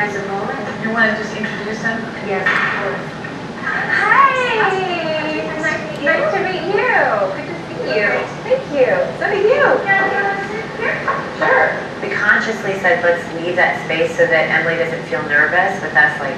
guys a moment? You want to just introduce him? Yes, of course. Hi! Nice to meet you. Good to see you. Thank you. So do you. Sure. We consciously said let's leave that space so that Emily doesn't feel nervous with us, like,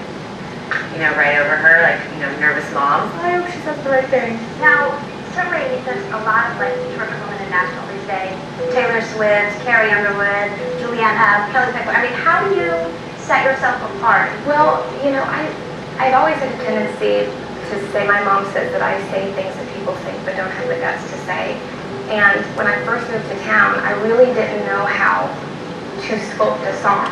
you know, right over her, like, you know, nervous mom. I hope she says the right thing. Now, certainly there's a lot of like terrific women in Nashville these days. Taylor Swift, Carrie Underwood, Juliana, Kelly Pickler. I mean, how do you set yourself apart? Well, you know, I've always had a tendency to say, my mom says that I say things that people think but don't have the guts to say. And when I first moved to town, I really didn't know how to sculpt a song.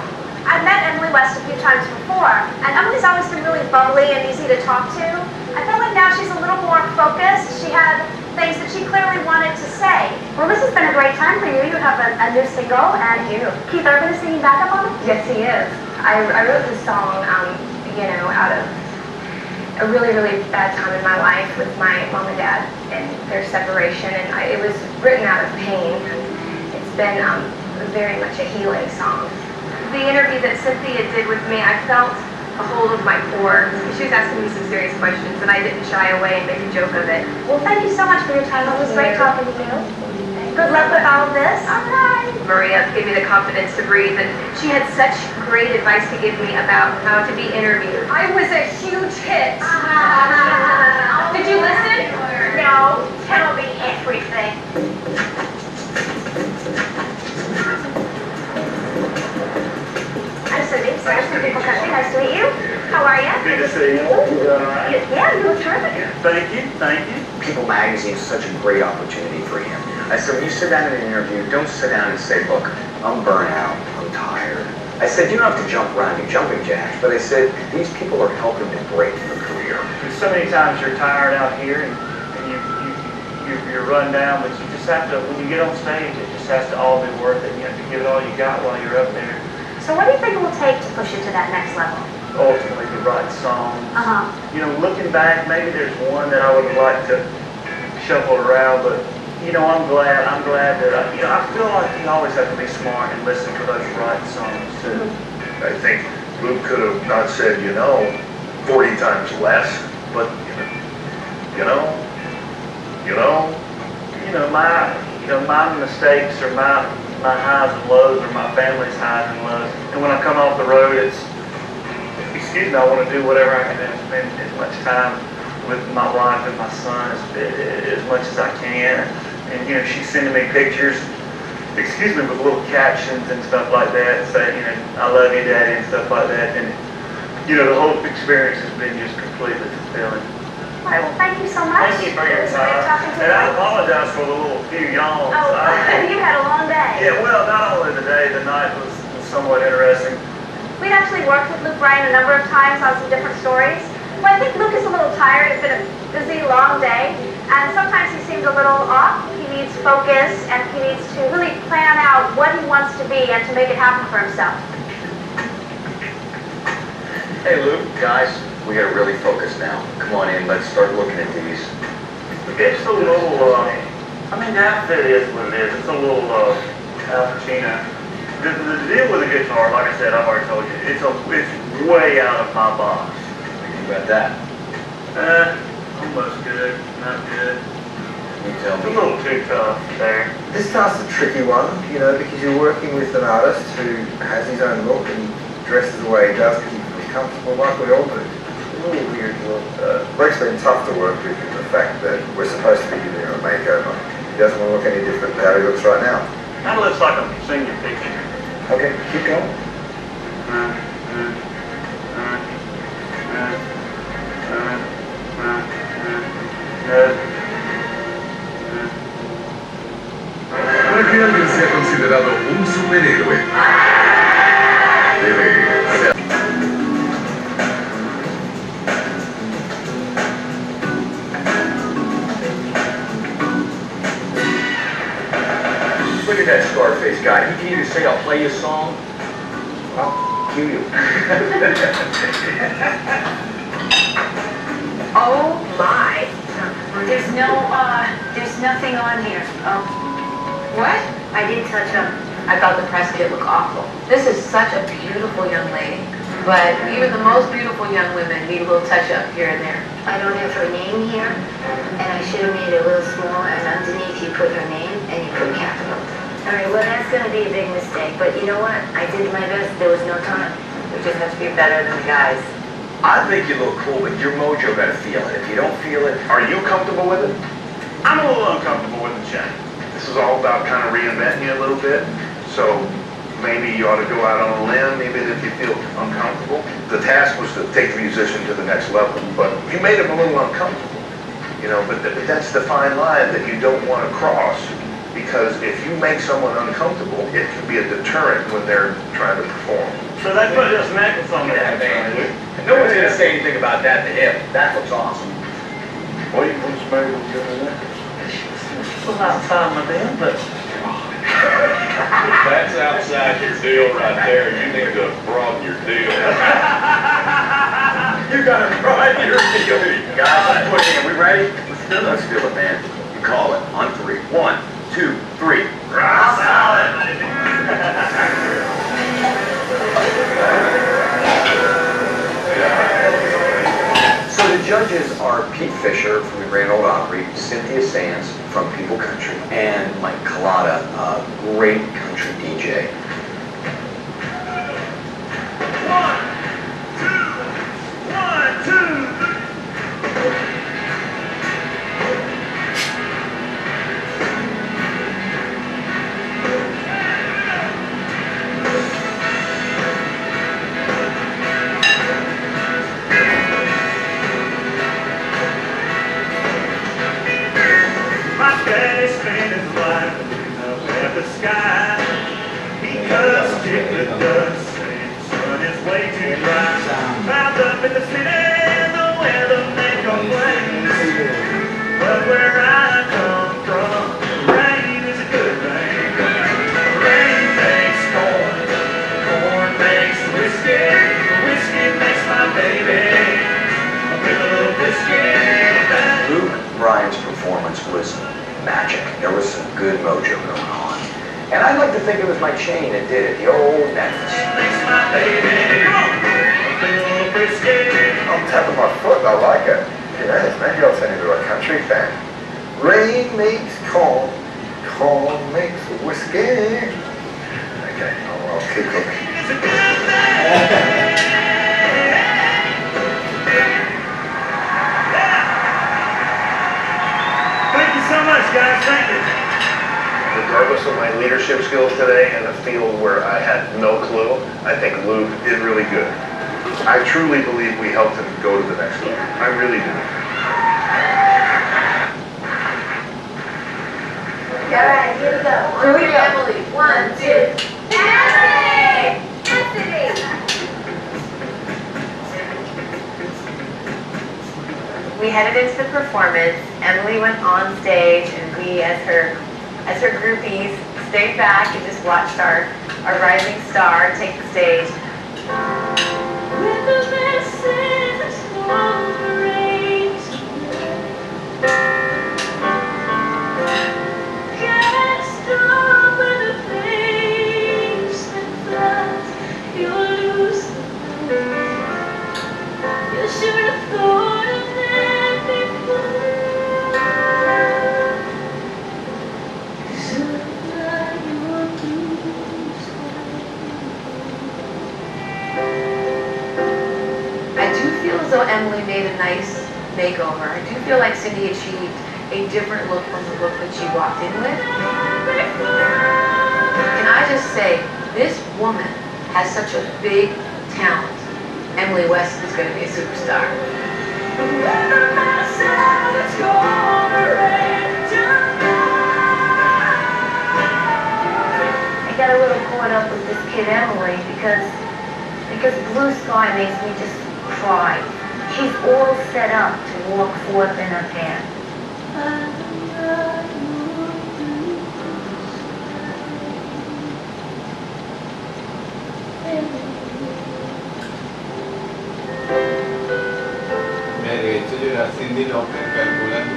I've met Emily West a few times before, and Emily's always been really bubbly and easy to talk to. I feel like now she's a little more focused. She had things that she clearly wanted to say. Well, this has been a great time for you. You have a new single, and Keith Urban is singing backup on it? Yes, he is. I wrote this song, you know, out of a really, really bad time in my life with my mom and dad and their separation, and it was written out of pain. It's been very much a healing song. The interview that Cynthia did with me, I felt a hold of my core. She was asking me some serious questions, and I didn't shy away and make a joke of it. Well, thank you so much for your time. It was great talking to you. Good luck with all of this. All right. Maria gave me the confidence to breathe, and she had such great advice to give me about how to be interviewed. I was a huge hit. Did you listen? No, tell me everything. I'm Cindy, Sarah from People Country. Nice to meet you. How are you? Good to see you. You doing all right? Yeah, you look terrific. Thank you, thank you. People Magazine is such a great opportunity for him. I said, when you sit down in an interview, don't sit down and say, look, I'm burnt out, I'm tired. I said, you don't have to jump around do jumping jacks, but I said, these people are helping to break your career. There's so many times you're tired out here and you're run down, but you just have to, when you get on stage, it just has to all be worth it. You have to give it all you got while you're up there. So what do you think it will take to push you to that next level? Ultimately, the right songs. Uh-huh. You know, looking back, maybe there's one that I would like to shuffle around, but you know, I'm glad that I feel like you always have to be smart and listen for those right songs too. I think Luke could have not said, 40 times less, but my mistakes or my highs and lows or my family's highs and lows. And when I come off the road, I want to do whatever I can do, spend as much time with my wife and my son as much as I can. And she's sending me pictures, with little captions and stuff like that, saying, I love you, Daddy, and stuff like that. And the whole experience has been just completely fulfilling. All right, well, thank you so much. Thank you for your It was great talking time. to And I you. apologize for the little few yawns. Oh, you had a long day. Yeah, well, not only the day, the night was somewhat interesting. We'd actually worked with Luke Bryan a number of times on some different stories. Well, I think Luke is a little tired. It's been a busy, long day. And sometimes he seems a little off. He needs focus, and he needs to really plan out what he wants to be and to make it happen for himself. Hey, Luke, guys, we got to really focus now. Come on in, let's start looking at these. It's a little, the outfit is what it is. It's a little Al Pacino. The deal with the guitar, like I said, I've already told you, it's way out of my box. What do you think about that? Almost good, not good. You tell It's a me. little too tough there. This task's a tricky one, because you're working with an artist who has his own look and dresses the way he does because he feels comfortable, like we all do. It's a little weird look. Breck's been tough to work with in the fact that we're supposed to be giving him a makeover. He doesn't want to look any different than how he looks right now. That looks like a senior picture. Okay, keep going. Para que alguien sea considerado un superhéroe, debe ser. Look at that Scarface guy. He can either say, I'll play you a song, or I'll kill you. Oh my! There's nothing on here. Oh, What? I did touch up. I thought the press kit looked awful. This is such a beautiful young lady. But even the most beautiful young women need a little touch-up here and there. I don't have her name here, and I should have made it a little smaller, and underneath you put her name, and you put capital. All right, well, that's gonna be a big mistake, but you know what? I did my best, there was no time. We just have to be better than the guys. I think you look cool, but your mojo gotta feel it. If you don't feel it, Are you comfortable with it? I'm a little uncomfortable with the change. This is all about kind of reinventing you a little bit. So maybe you ought to go out on a limb, even if you feel uncomfortable. The task was to take the musician to the next level, but you made him a little uncomfortable. You know, but that's the fine line that you don't want to cross, because if you make someone uncomfortable, it can be a deterrent when they're trying to perform. So they put this necklace on me. that man. No one's gonna say anything about that to him. That looks awesome. Why you want somebody to give her that? Well, outside my band, but That's outside your deal right there. You need to broaden your deal. You gotta ride your deal. Guys, I'm pushing it. We ready? Let's do it, man. You call it on 3. 1, 2, 3. rock solid. So the judges are Pete Fisher from the Grand Ole Opry, Cynthia Sands from People Country, and Mike Collada, a great country DJ. 1, 2, 1, 2. My daddy spent his life up at the sky. He cuts chicken dust, saying the sun is way too bright. Found up in the city, the weather may complain. But where I come from, rain is a good thing. Rain makes corn, corn makes whiskey, whiskey makes my baby. A big little whiskey. Luke Bryan's performance was magic. There was some good mojo going on. And I'd like to think it was my chain that did it, the old necklace. Makes my baby. Come on. A big little whiskey. I'm tapping my foot, I like it. Yes, maybe I'll turn into a country fan. Rain makes corn, corn makes whiskey. Okay, I'll keep looking. It's a good thing. Thank you so much, guys. Thank you. Regardless of my leadership skills today in a field where I had no clue, I think Luke did really good. I truly believe we helped him go to the next level. I really do. All right, here we go. Who are Emily? 1, 2. Emily! We headed into the performance. Emily went on stage, and we, as her groupies, stayed back and just watched our rising star take the stage. With a message from the rain cast over the face that felt you'll lose the fight. You should have thought of that before. I do feel as though Emily made a nice makeover. I do feel like Cindy achieved a different look from the look that she walked in with. Can I just say, this woman has such a big talent. Emily West is going to be a superstar. I got a little caught up with this kid Emily because Blue Sky makes me just cry. She's all set up to walk forth in her path. De hecho, yo era Cindy López, calcula tú.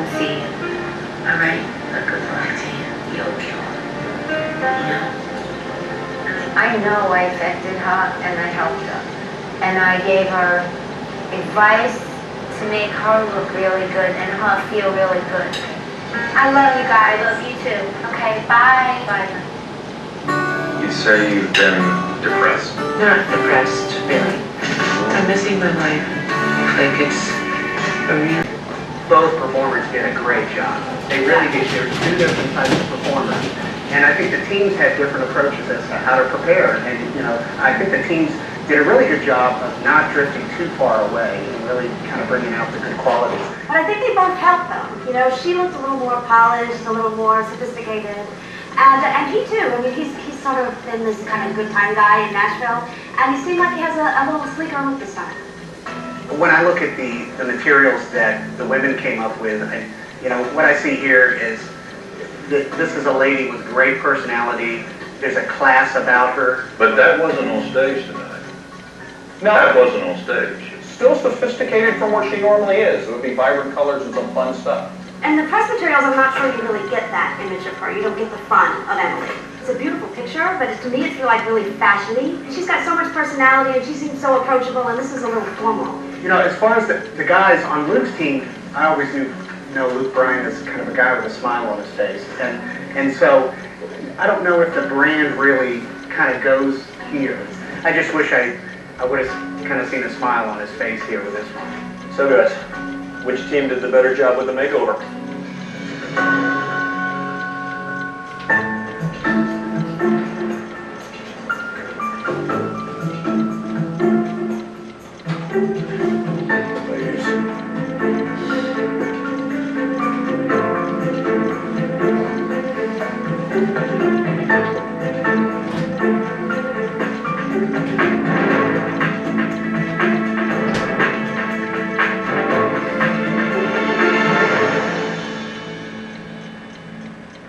and see you. All right? But good luck to you. You'll kill her. You know? I know I affected her and I helped her. And I gave her advice to make her look really good and her feel really good. I love you guys. I love you too. Okay, bye. Bye. You say you've been depressed. Not depressed, really. I'm missing my life. I think it's a real... Both performers did a great job. They really did. They're two different types of performers. And I think the teams had different approaches as to how to prepare. And, you know, I think the teams did a really good job of not drifting too far away and really kind of bringing out the good qualities. But I think they both helped them. You know, she looked a little more polished, a little more sophisticated. And he too. I mean, he's sort of been this kind of good time guy in Nashville. And he seemed like he has a little sleeker look this time. When I look at the materials that the women came up with, you know, what I see here is that this is a lady with great personality. There's a class about her. But that wasn't on stage tonight. No, That wasn't on stage. still sophisticated from where she normally is. It would be vibrant colors and some fun stuff. And the press materials, I'm not sure you really get that image of her. You don't get the fun of Emily. It's a beautiful picture, but to me it's like really fashiony. She's got so much personality and she seems so approachable, and this is a little formal. You know, as far as the guys on Luke's team, I always know Luke Bryan as kind of a guy with a smile on his face. And so I don't know if the brand really kind of goes here. I just wish I would have kind of seen a smile on his face here with this one. So guys, which team did the better job with the makeover?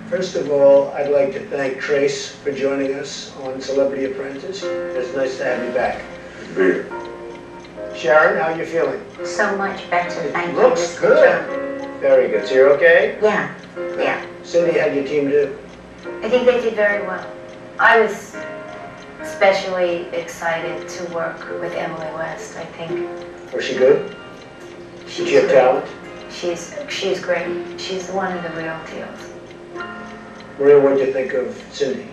First of all, I'd like to thank Trace for joining us on Celebrity Apprentice. It's nice to have you back. Sharon, how are you feeling? So much better, thank you. Looks good. Very good. So you're okay? Yeah, yeah. Cindy, how'd your team do? I think they did very well. I was especially excited to work with Emily West. I think Was she good? Did she's she have great. talent? She's great. She's one of the real deals. Maria, what did you think of Cindy?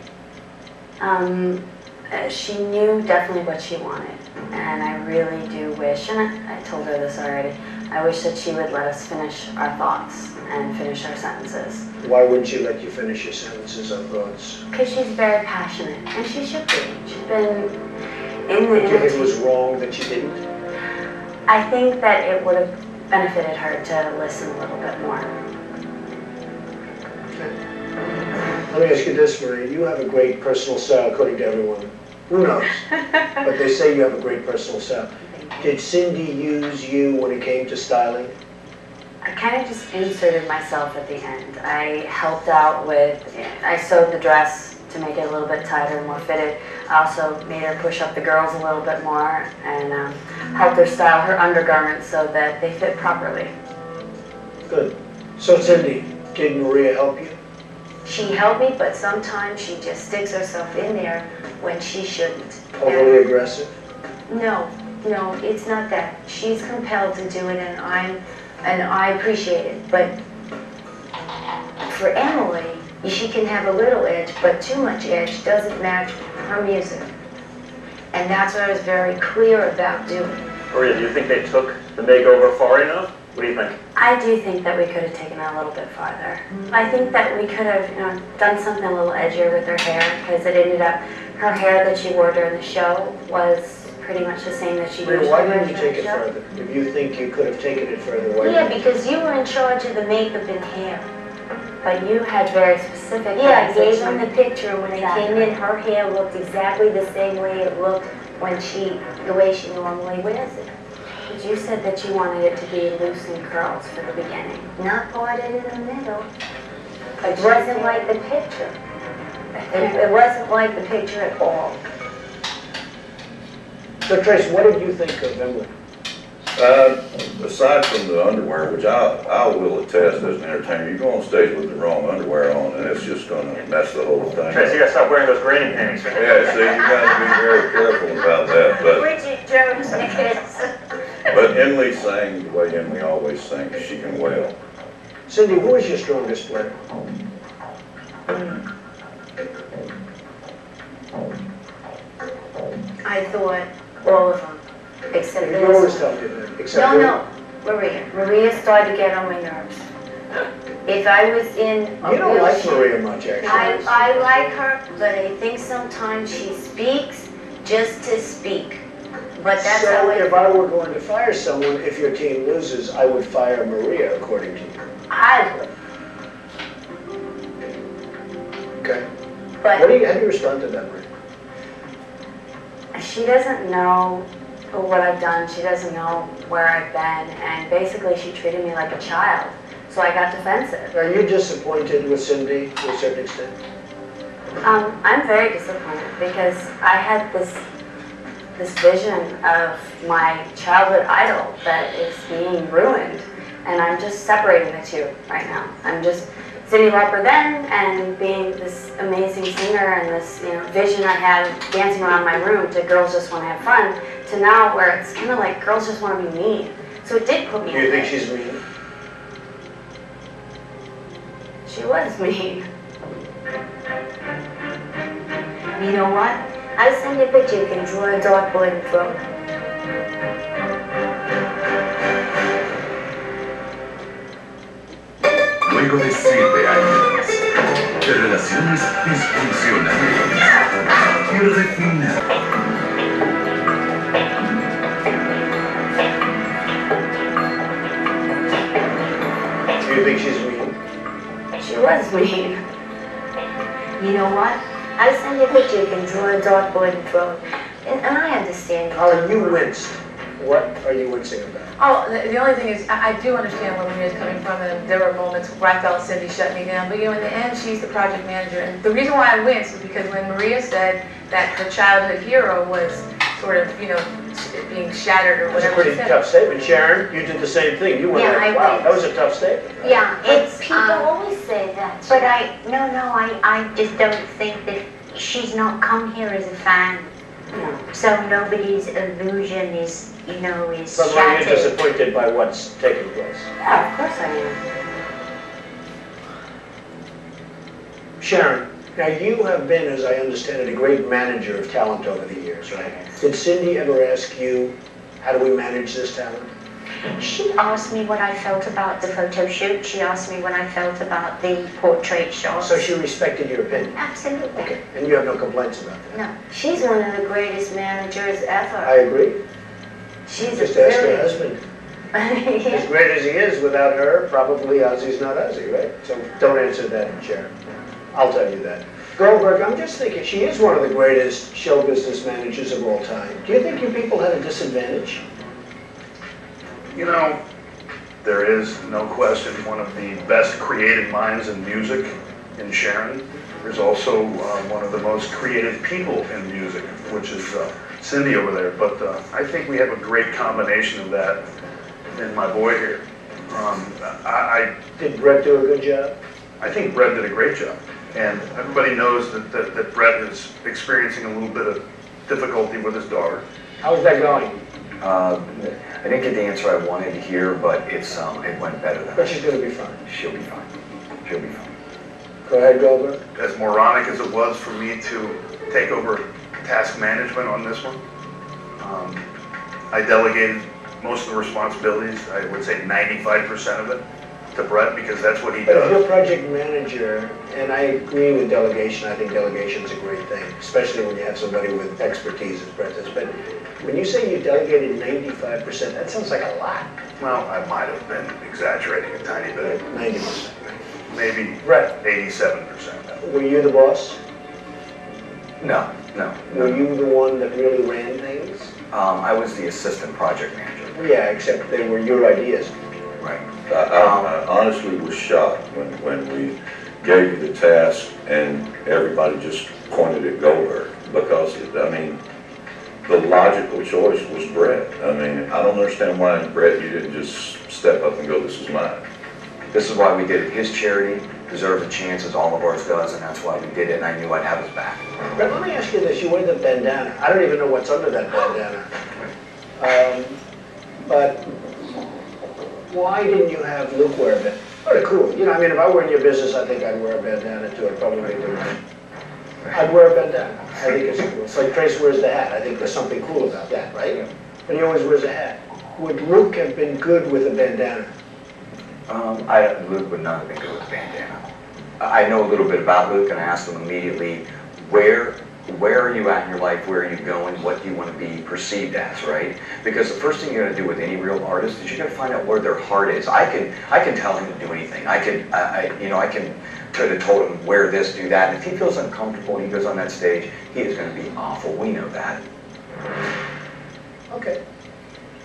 She knew definitely what she wanted, and I really do wish, and I told her this already, I wish that she would let us finish our thoughts and finish our sentences. Why wouldn't she let you finish your sentences or thoughts? Because she's very passionate, and she should be. She's been in the... What do you think it was wrong that she didn't? I think that it would have benefited her to listen a little bit more. Let me ask you this, Maria. You have a great personal style, according to everyone. Who knows? But they say you have a great personal style. Did Cindy use you when it came to styling? I kind of just inserted myself at the end. I helped out with, I sewed the dress to make it a little bit tighter and more fitted. I also made her push up the girls a little bit more and helped her style her undergarments so that they fit properly. Good. So Cindy, did Maria help you? She helped me, but sometimes she just sticks herself in there when she shouldn't. Overly aggressive? No, it's not that. She's compelled to do it, and I appreciate it. But for Emily, she can have a little edge, but too much edge doesn't match her music. And that's what I was very clear about doing. Maria, do you think they took the makeover far enough? What do you think? I do think that we could have taken it a little bit farther. I think that we could have, done something a little edgier with her hair, because it ended up, her hair that she wore during the show was pretty much the same that she usually wears. Why didn't you during take the it show. further? If you think you could have taken it further, why Yeah, didn't you? because you were in charge of the makeup and hair. But you had very specific... Yeah, I things gave that them you- the picture. When it came in, her hair looked exactly the same way it looked when the way she normally wears it. But you said that you wanted it to be loose and curls for the beginning. Not parted in the middle. It wasn't like the picture. It wasn't like the picture at all. So Trace, what did you think of Emily? Aside from the underwear, which I will attest as an entertainer, you go on stage with the wrong underwear on, and it's just gonna mess the whole thing up. Tracy, you gotta stop wearing those granny panties. Yeah, see, you gotta be very careful about that, but, Bridget Jones knickers. but Emily sang the way Emily always sings, she can wail. Cindy, who is your strongest player? I thought all of them, except You those. always tell me that, except No, you. no, Maria. Maria started to get on my nerves. If I was in a You don't like wheelchair- Maria much, actually. I like her, but I think sometimes she speaks just to speak. But that's how So it, if I were going to fire someone, if your team loses, I would fire Maria, according to you. I would. Okay? But How do you respond to that, Maria? she doesn't know what I've done. She doesn't know where I've been. And basically she treated me like a child. So I got defensive. Are you disappointed with Cindy to a certain extent? I'm very disappointed because I had this vision of my childhood idol that is being ruined, and I'm just separating the two right now. I'm just Cyndi Lauper then and being this amazing singer and this vision I had dancing around my room to Girls Just Want to Have Fun to now where it's kind of like girls just want to be mean. So it did put me Do you in think it. she's mean? She was mean. You know what? I'll send you a picture. You can draw a dartboard and throw it. Luego de 7 años de relaciones disfuncionales, quiero definir. Do you think she's mean? She was mean. You know what? I'll send you a picture. You can draw a dartboard and throw it. And I understand. Holly, you winced. What are you wincing about? Oh, the only thing is, I do understand where Maria's coming from, and there were moments where I felt Cindy shut me down. But in the end, she's the project manager, and the reason why I winced is because when Maria said that her childhood hero was sort of, being shattered or That's a whatever pretty she said. tough statement. Sharon, you did the same thing. You went Yeah, like, I wow, winced. that was a tough statement. Yeah, it's People always say that. but I just don't think that she's not come here as a fan. So nobody's illusion is, is But Maria, shattered. disappointed by what's taking place. Yeah, of course I am. Sharon, now you have been, as I understand it, a great manager of talent over the years, right? Did Cindy ever ask you, how do we manage this talent? She asked me what I felt about the photo shoot. She asked me what I felt about the portrait shots. So she respected your opinion? Absolutely. Okay, and you have no complaints about that? No. She's one of the greatest managers ever. I agree. She's Just a ask her very... husband. Yeah. As great as he is, without her, probably Ozzy's not Ozzy, right? So don't answer that, Sharon. I'll tell you that. Goldberg, I'm just thinking, she is one of the greatest show business managers of all time. Do you think you people had a disadvantage? There is no question one of the best creative minds in music in Sharon. There's also one of the most creative people in music, which is Cindy over there. But I think we have a great combination of that in my boy here. Did Brett do a good job? I think Brett did a great job. And everybody knows that Brett is experiencing a little bit of difficulty with his daughter. How's that going? I didn't get the answer I wanted to hear, but it went better than But she's going to be fine. She'll be fine. She'll be fine. Go ahead, Goldberg. As moronic as it was for me to take over task management on this one, I delegated most of the responsibilities, I would say 95% of it, to Brett because that's what he But if you're does. project manager, and I agree with delegation, I think delegation's a great thing, especially when you have somebody with expertise as Brett does. But when you say you delegated 95%, that sounds like a lot. Well, I might have been exaggerating a tiny bit. 90%. Maybe Right. 87%. Were you the boss? No. Were you the one that really ran things? I was the assistant project manager. Yeah, except they were your ideas. Right. I honestly was shocked when we gave you the task and everybody just pointed at Goldberg because, the logical choice was Brett. I mean, I don't understand why, Brett, you didn't just step up and go, this is mine. This is why we did it. His charity deserves a chance, as all of ours does, and that's why we did it, and I knew I'd have his back. But let me ask you this, you wear the bandana. I don't even know what's under that bandana. But why didn't you have Luke wear it? Very cool. You know, I mean, if I were in your business, I think I'd wear a bandana too. I'd probably make the right. I'd wear a bandana. I think it's cool. It's like Trace wears the hat. I think there's something cool about that, right? But he always wears a hat. Would Luke have been good with a bandana? Luke would not have been good with a bandana. I know a little bit about Luke, and I asked him immediately, where are you at in your life? Where are you going? What do you want to be perceived as, right? Because the first thing you got to do with any real artist is you got to find out where their heart is. I can tell him to do anything. I can have told him wear this, do that. And if he feels uncomfortable and he goes on that stage, he is going to be awful. We know that. Okay.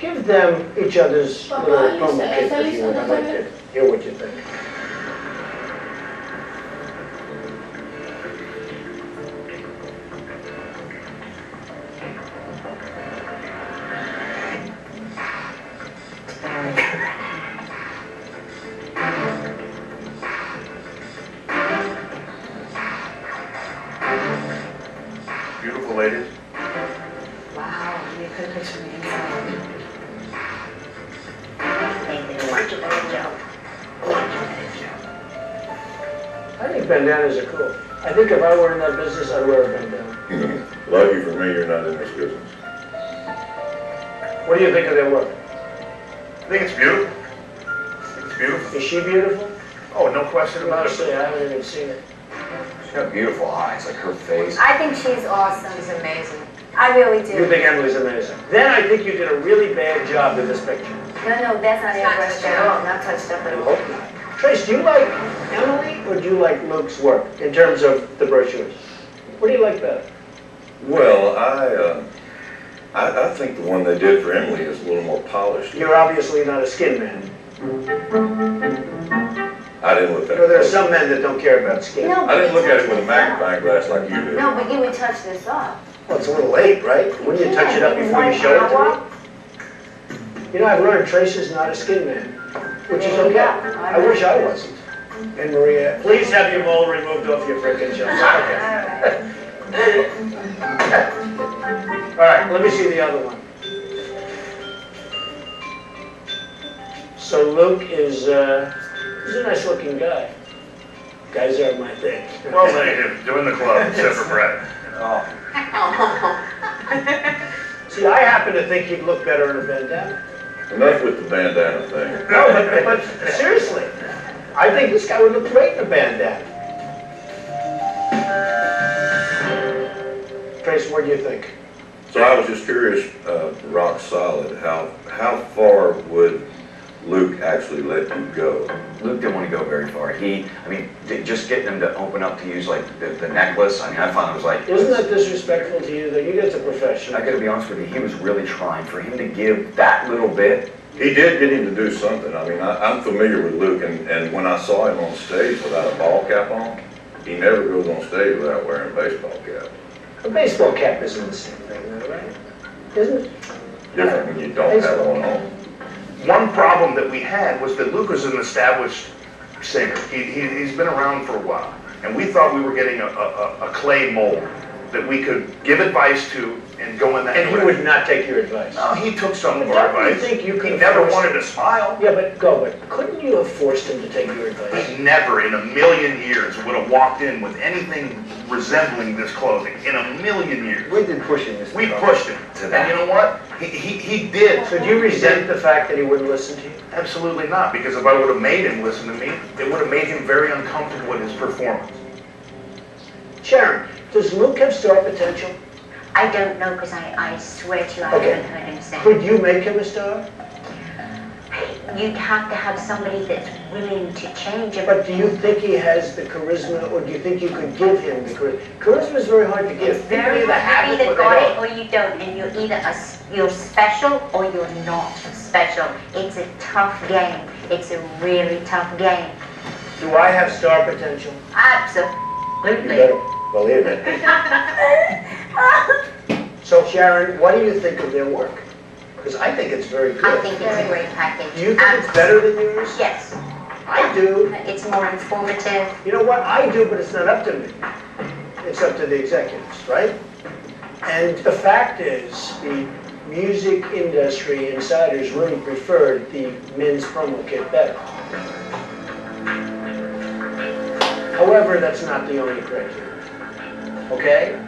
Give them each other's little promo kit if you would. I'd like to hear what you think. Beautiful ladies. Wow, you could have pictured me inside. I think bandanas are cool. I think if I were in that business, I'd wear a bandana. Lucky for me, you're not in this business. What do you think of their work? I think it's beautiful. It's beautiful. Is she beautiful? Oh, no question about it. Honestly, I haven't even seen it. She's got beautiful eyes, like her face. I think she's awesome. She's amazing. I really do. You think Emily's amazing? Then I think you did a really bad job with this picture. No, that's not It's airbrush not touched at at all. all. Not touched up I at all. hope not. Trace, do you like Emily or do you like Luke's work in terms of the brochures? What do you like better? Well, I think the one they did for Emily is a little more polished. You're obviously not a skin man. I didn't look at You know, there are it. some men that don't care about skin. No, I didn't look at it with a magnifying glass like you did. No, but you would touch this up. Well, it's a little late, right? Wouldn't you touch it up before you show it to me? You know, I've learned Trace is not a skin man, which is okay. I wish I wasn't. And Maria, please have your mole removed off your frickin' shelf. Okay. All right, let me see the other one. So Luke is he's a nice looking guy. Guys are my thing. Well, they do in the club, except for Brett. Oh. See, I happen to think he'd look better in a bandana. Enough with the bandana thing. No, but seriously, I think this guy would look great in a bandana. Trace, what do you think? So I was just curious, rock solid, how far would Luke actually let you go? Luke didn't want to go very far. Just getting him to open up to use like the necklace, I found it was like... Isn't that disrespectful to you, though? You guys are professional. I gotta be honest with you, he was really trying. For him to give that little bit... He did get him to do something. I'm familiar with Luke, and when I saw him on stage without a ball cap on, he never goes on stage without wearing a baseball cap. A baseball cap isn't the same thing, though, right? Isn't it? Different when you don't have one on. One problem that we had was that Luke was an established singer. He's been around for a while. And we thought we were getting a clay mold that we could give advice to and go in that And he would not take your advice. No, he took some of But our don't you advice. think you could He have never forced- wanted to smile. Yeah, but couldn't you have forced him to take your advice? He never in a million years would have walked in with anything resembling this clothing. In a million years. We did push him. We pushed him. And you know what? He did. So do you resent the fact that he wouldn't listen to you? Absolutely not, because if I would have made him listen to me, it would have made him very uncomfortable with his performance. Sharon, does Luke have star potential? I don't know, because I swear to you, I Okay. haven't heard him sing. Could you make him a star? You'd have to have somebody that's willing to change him. But do you think he has the charisma, or do you think you could give him the charisma? Charisma is very hard to give. It's very People either have hard. it You or either they got don't. it or you don't, and you're either you're special or you're not special. It's a tough game. It's a really tough game. Do I have star potential? You Absolutely. better believe it. So Sharon, what do you think of their work? Because I think it's very good. I think it's a great package. Do you think it's better than yours? Yes. I do. It's more informative. You know what? I do, but it's not up to me. It's up to the executives, right? And the fact is, the music industry insiders really preferred the men's promo kit better. However, that's not the only criteria. Okay?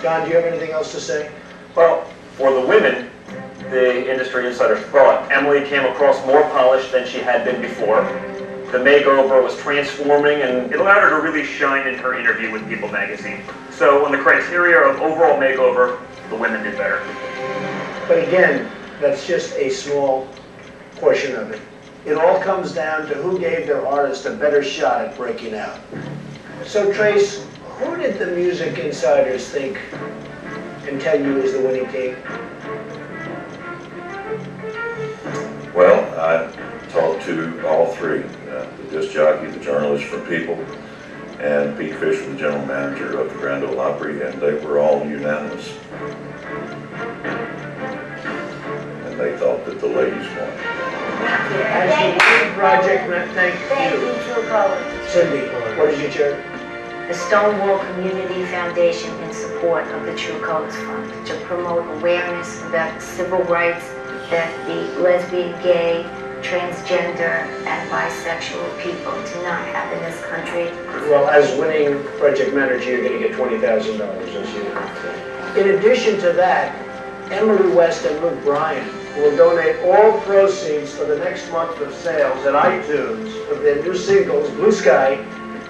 Don, do you have anything else to say? Well, for the women, the industry insiders thought Emily came across more polished than she had been before. The makeover was transforming, and It allowed her to really shine in her interview with People magazine. So on the criteria of overall makeover, the women did better. But again, that's just a small portion of it. It all comes down to who gave their artist a better shot at breaking out. So Trace, who did the music insiders think and tell you is the winning team? Well, I talked to all three, the disc jockey, the journalist from People, and Pete Fisher, the general manager of the Grand Ole Opry, and they were all unanimous. And they thought that the ladies won. As the lead project, thank you. True Colors. Cindy, what is your charity? The Stonewall Community Foundation in support of the True Colors Fund to promote awareness about civil rights that the lesbian, gay, transgender, and bisexual people do not have in this country. Well, as winning project manager, you're going to get $20,000, as you know. In addition to that, Emily West and Luke Bryan will donate all proceeds for the next month of sales at iTunes of their new singles, Blue Sky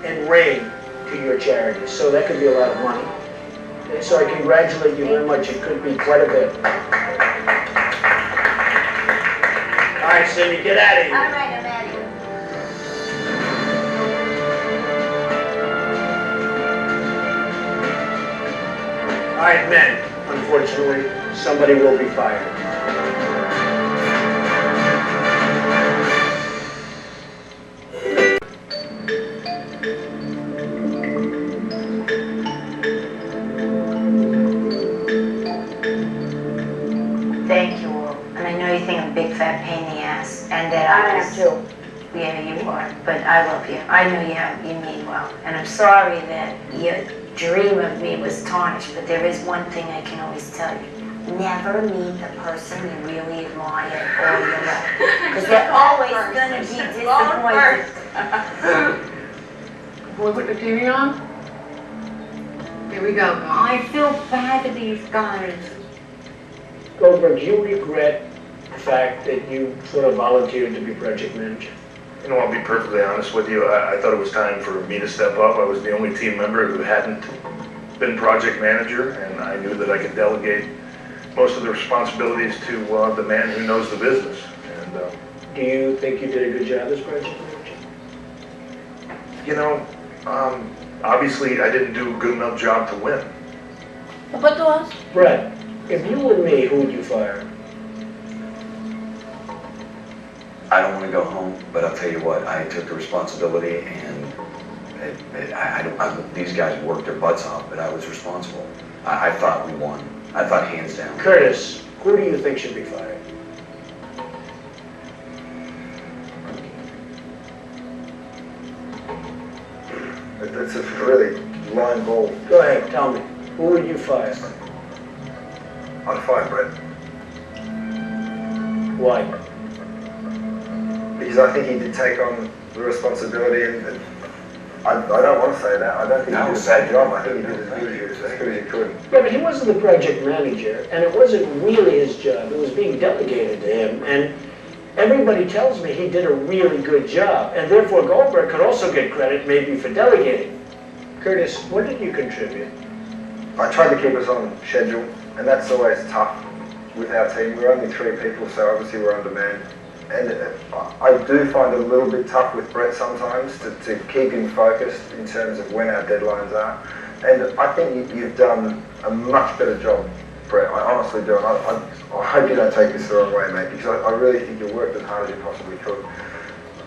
and Rain, to your charity. So that could be a lot of money. And so I congratulate you very much. It could be quite a bit. All right, Cindy, get out of here. All right, I'm out of here. All right, men, unfortunately, somebody will be fired. Thank you all. And I know you think I'm a big fat pain in the ass, and that I am too. Yeah, you are, but I love you. I know you mean well. And I'm sorry that your dream of me was tarnished, but there is one thing I can always tell you. Never meet the person you really admire all your life. Because they're always going to be disappointed. Boy, put the TV on? Here we go. I feel bad for these guys. Goldberg, do you regret the fact that you sort of volunteered to be project manager? You know, I'll be perfectly honest with you. I thought it was time for me to step up. I was the only team member who hadn't been project manager, and I knew that I could delegate most of the responsibilities to the man who knows the business. And do you think you did a good job as project manager? you know, obviously I didn't do a good enough job to win. But to us? Brett, if you were me, who would you fire? I don't want to go home, but I'll tell you what, I took the responsibility, and these guys worked their butts off, but I was responsible. I thought we won. I thought hands down. Curtis, who do you think should be fired? That's a really line ball. Go ahead, tell me. Who would you fire? I'd fire Brett. Why? Because I think he did take on the responsibility, and I don't want to say that. I don't think he did a bad job. I think he did as good as he could. Yeah, but he wasn't the project manager, and it wasn't really his job. It was being delegated to him, and everybody tells me he did a really good job, and therefore Goldberg could also get credit maybe for delegating. Curtis, what did you contribute? I tried to keep us on schedule, and that's always tough with our team. We're only 3 people, so obviously we're on demand. And I do find it a little bit tough with Brett sometimes to keep him focused in terms of when our deadlines are. And I think you've done a much better job, Brett. I honestly do. And I hope you don't take this the wrong way, mate, because I really think you worked as hard as you possibly could.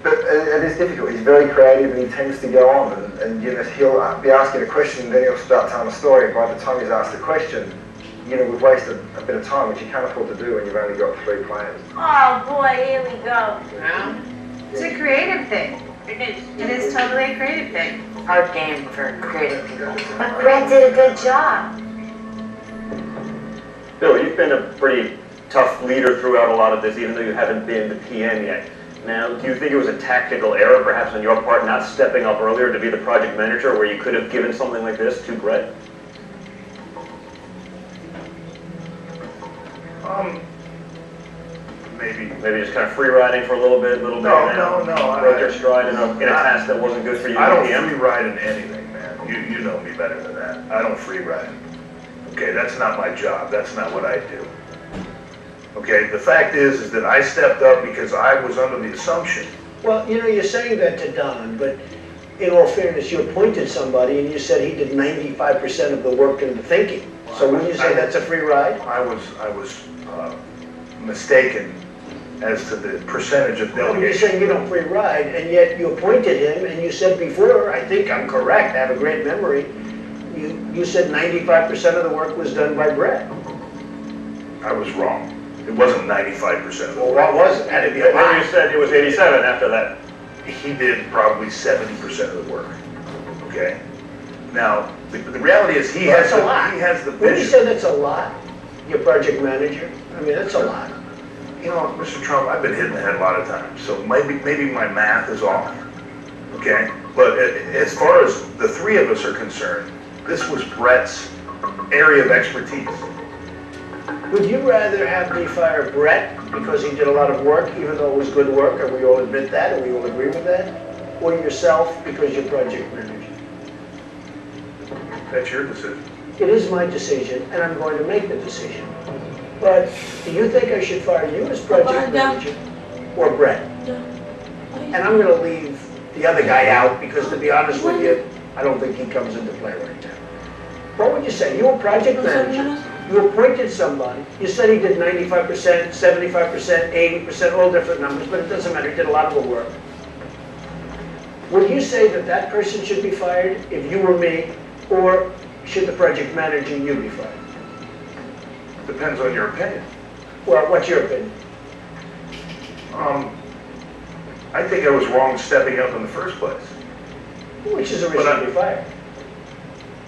But it is difficult. He's very creative and he tends to go on and you know, he'll be asking a question and then he'll start telling a story. By the time he's asked the question, you know, we've wasted a bit of time, which you can't afford to do when you've only got 3 players. Oh boy, here we go. Well, it's a creative thing. It is totally a creative thing. Hard game for creative people. But Brett did a good job. Bill, you've been a pretty tough leader throughout a lot of this, even though you haven't been the PM yet. Now, do you think it was a tactical error, perhaps on your part, not stepping up earlier to be the project manager, where you could have given something like this to Brett? Maybe just kind of free riding for a little bit. No. Broke your stride in a task that wasn't good for you. I don't PM. free ride in anything, man. You know me better than that. I don't free ride. Okay, that's not my job. That's not what I do. Okay, the fact is that I stepped up because I was under the assumption. Well, you know, you're saying that to Don, but in all fairness, you appointed somebody and you said he did 95% of the work and the thinking. So wouldn't you say that's a free ride? I was mistaken as to the percentage of No, you're delegation. saying you don't free ride, and yet you appointed him, and you said before, I think I'm correct, I have a great memory, you said 95% of the work was done by Brett. I was wrong. It wasn't 95% of the Well, work. what was it? Had to be a And then lot. you said it was 87 after that. He did probably 70% of the work. Okay? Now, the reality is he Well, has that's a lot. he has the Wouldn't you vision. say that's a lot? Your project manager? I mean, that's a lot. You know, Mr. Trump, I've been hitting the head a lot of times, so maybe my math is off. Okay? But as far as the 3 of us are concerned, this was Brett's area of expertise. Would you rather have me fire Brett because he did a lot of work, even though it was good work, and we all admit that, and we all agree with that? Or yourself because you're project manager? That's your decision. It is my decision, and I'm going to make the decision. But do you think I should fire you as project manager or Brett? And I'm going to leave the other guy out because, to be honest with you, I don't think he comes into play right now. What would you say? You were project manager. You appointed somebody. You said he did 95%, 75%, 80%, all different numbers, but it doesn't matter. He did a lot of the work. Would you say that that person should be fired if you were me, or should the project manager, you be fired? Depends on your opinion. Well, what's your opinion? I think I was wrong stepping up in the first place. Which is a reason to be fired.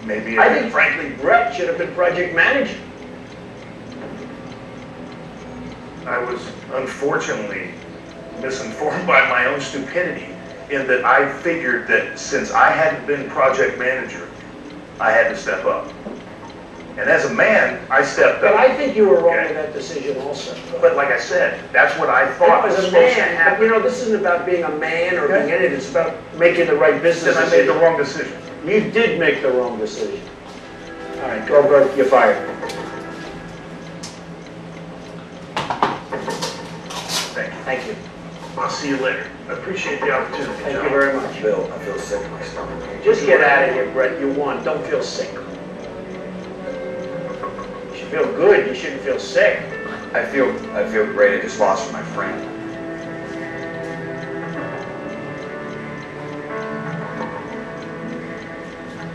Maybe I think, frankly, Brett should have been project manager. I was unfortunately misinformed by my own stupidity in that I figured that since I hadn't been project manager, I had to step up. And as a man, I stepped up. But I think you were wrong in that decision also. But like I said, that's what I thought was As a supposed to man, but happen. you know, this isn't about being a man or being anything, it's about making the right business Then I made the decision. wrong decision. You did make the wrong decision. All right, go, you're fired. Thank you. Thank you. I'll see you later. I appreciate the opportunity, Thank John. you very much. Bill, I feel sick in my stomach. Just get out of here, Brett. You won. Don't feel sick. You should feel good. You shouldn't feel sick. I feel great. I just lost my friend.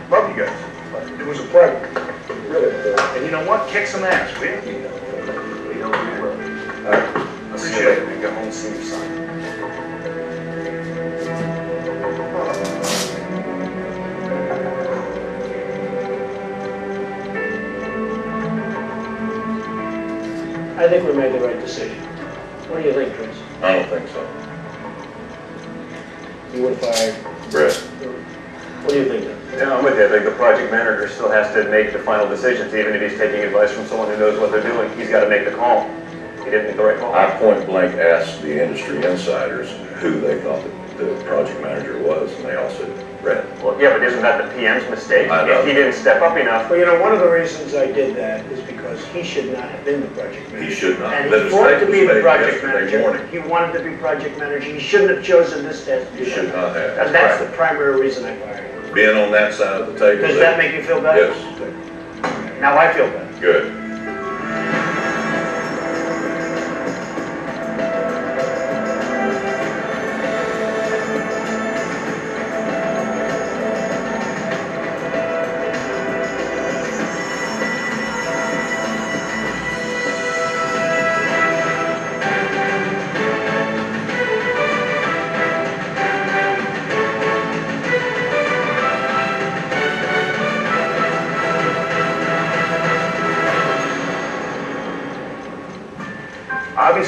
Love you guys. It was a pleasure. Really. And you know what? Kick some ass, will you? We know we will. All right. I'll see you later. Go home and see your son. I think we made the right decision. What do you think, Chris? I don't think so. You would have fired Brett. What do you think? Yeah, I'm with you. I think the project manager still has to make the final decisions, even if he's taking advice from someone who knows what they're doing. He's got to make the call. He didn't make the right call. I point blank asked the industry insiders who they thought the project manager was, and they all said Brett. Well, yeah, but isn't that the PM's mistake? I know. If he didn't step up enough. Well, you know, one of the reasons I did that is because he should not have been the project manager. He should not. And The he wanted to mistake be was the made project yesterday manager. morning. He wanted to be project manager. He shouldn't have chosen this test. He should not have. And that's the primary reason I fired him. Being on that side of the table. Does that make you feel better? Yes. Now I feel better. Good.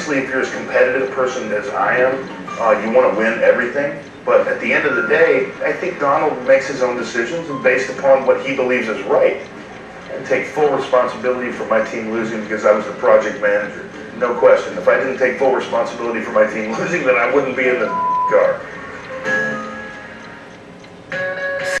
obviously, if you're as competitive a person as I am, you want to win everything. But at the end of the day, I think Donald makes his own decisions based upon what he believes is right. And take full responsibility for my team losing because I was the project manager. No question. If I didn't take full responsibility for my team losing, then I wouldn't be in the car.